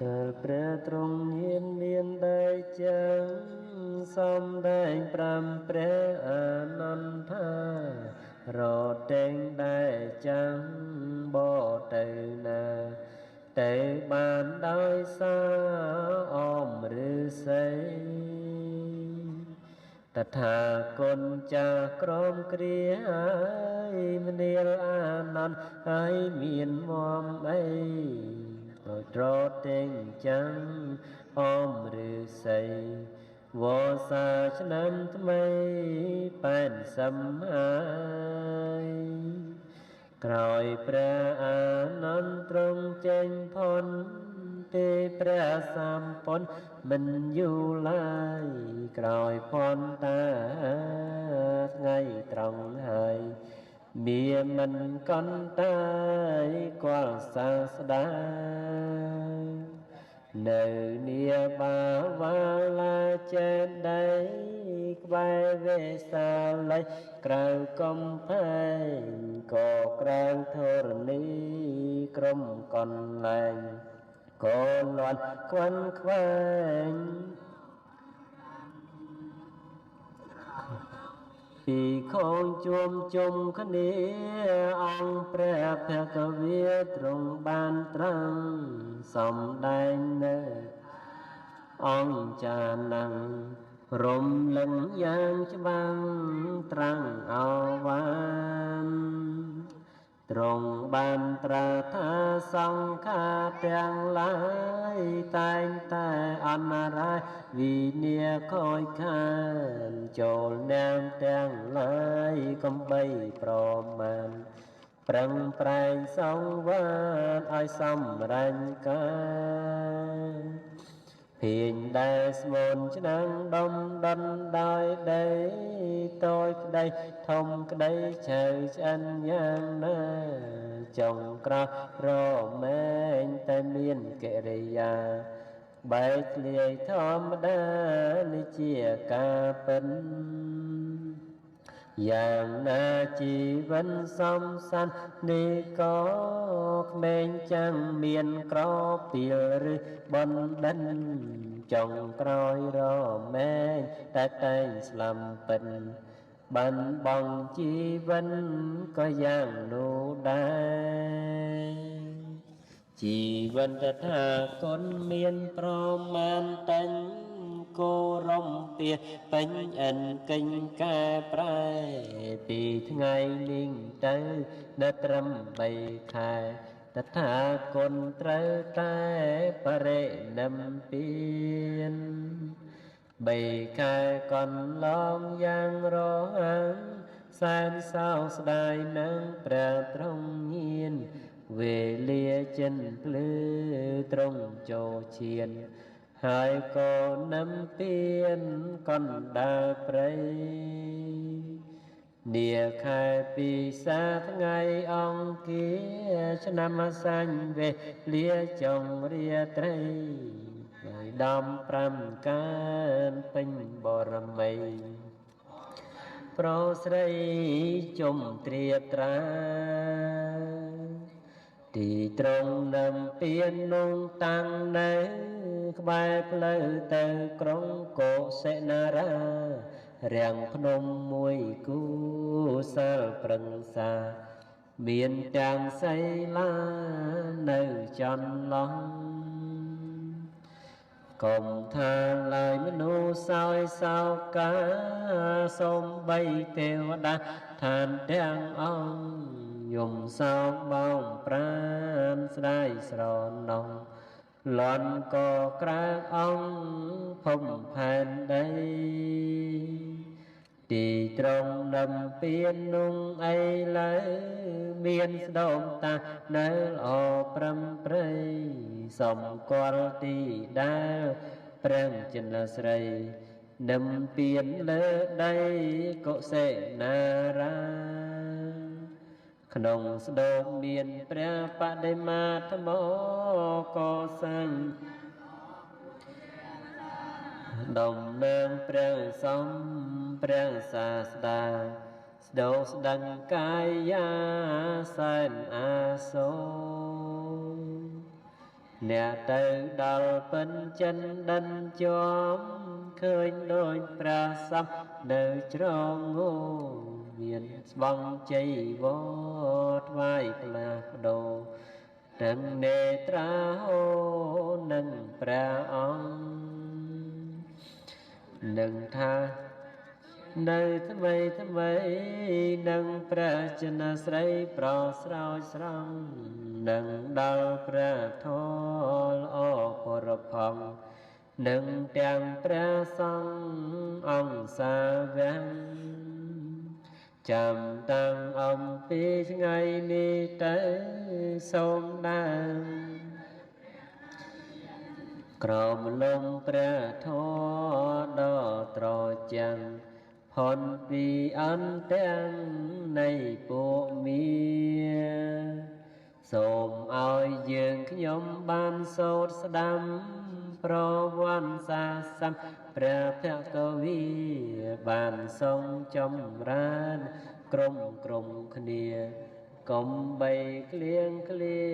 កើព្រះទ្រង់ញាណមានដែលចឹងសំដែងប្រាំព្រះអានន្ថារត់តែងដែលចាំងបទៅណាទៅបានដោយសារអមឬសីតថាគុណចាស់ក្រមគ្រាហើយមនាលអានន្ទហើយមានមមអីដោយត្រតែងចាំងអមឬសីវស្សាឆ្នាំថ្មីប៉ែនសំហើយក្រោយព្រះអានន្ទទ្រង់ចេញផុនទេព្រះសម្ពុនមិនយូរឡើយក្រោយផនតាថ្ងៃត្រង់ហើយមានមិនកន្តើយគាល់សាស្តានៅនាបាវាឡាចេតដីក្បែរវេសាលិក្រៅកំផែងក៏ក្រៅធរណីក្រុមកន្លែងក៏លាត់ខ្វាន់ខ្វែងពីខូនជួមជុំគ្នាអង្គព្រះភគវាទ្រង់បានត្រាំសំដែងនៅអង្គចាណាំងរំលឹងយ៉ាងច្បាំងត្រាំងអវានទ្រង់បានត្រាថាសង្ខារទាំងឡាយតែងតែអនារាយវិនាខូចខានចូលនាមទាំងឡាយកំបីប្រមាណប្រឹងប្រែងសង្វាតឲ្យសម្រេចការភាញដែលស្មូនឆ្នាំងដុំដុនដោយដីតូចក្ដីធំក្ដីឆៅឆ្អិនយ៉ាងណាចុងក្រោយរមែងតែមានកិរិយាបែកធ្លាយធម្មតានេះជាការពិនយ៉ាងណាជីវិនសំសាននេះក៏ក្មេងចាំងមានក្រពីលឬបណ្ឌិនចុងក្រោយរមែងតែងស្លាំពិនបានបងជីវិនក៏យ៉ាងនោះដែរជីវិនតថាគុណមានប្រមាណតែងគោរំពាពេញអិនកេញកែប្រែពីថ្ងៃនេះទៅដល់ត្រឹម3ខែតថាគុណត្រូវតែបរិនិព្វាន3ខែកន្លងយ៉ាងរហ័សសែនសោស្ដាយនឹងព្រះទ្រង់ញាណវេលាចិនភ្លឺត្រង់ចូលឈានហើយក៏នឹមពៀនកណ្ដាលព្រៃនាខែពិសាថ្ងៃអង្គាឆ្នាំសាញ់វេលាចុងរាត្រីហើយដំ5កានពេញបរមីប្រស្រីជុំត្រៀបត្រាទីត្រង់នឹមពៀននោះតាំងនៅក្បែរផ្លូវទៅក្រុងកុសិនារារាំងភ្នំមួយគូសាលប្រឹងសាមានទាំងសីឡានៅចន្លោះកុំថាឡើយមនុស្សសោយសោកាសូមបីទេវតាឋានទាំងអង្គយំសោកបោកប្រានស្ដាយស្រណោះលន់ក៏ក្រាកអង្គភពផែនដីទីត្រង់នឹមពៀននោះអីឡើយមានស្ដុំតានៅល្អប្រំព្រៃសំគាល់ទីដែលព្រះចិនស្រីនឹមពៀនលើដីកុសេនារាក្នុងស្ដុំមានព្រះបដិមាថ្មក៏សាំងដំណើរព្រះសំព្រះសាស្តាស្ដោស្ដឹងកាយាសែនអាសូរ អ្នកទៅដល់ពិនចិនដិនជាប់ឃើញដូចប្រាសាទនៅជ្រងងូមានស្បង់ជ័យវរថ្វាយផ្លាស់ប្ដូរទាំងនេត្រាហូនឹងព្រះអង្គនឹងថានៅថ្មីថ្មីនឹងព្រះចិនស្រីប្រស្រោចស្រង់នឹងដល់ព្រះធម៌ល្អពរផងនឹងទាំងព្រះសង្ឃអង្គសាវកចាំតាំងអំពីថ្ងៃនេះទៅសូមដើរក្រមលំព្រះធម៌ដ៏ត្រចាំងផុនពីអន្ទាំងនៃពួកមាសូមឲ្យយើងខ្ញុំបានសូត្រស្ដាំប្រវត្តិសាសនាព្រះភគវីបានសង់ចម្រើនក្រុមគ្នាកុំបីក្លៀងក្លា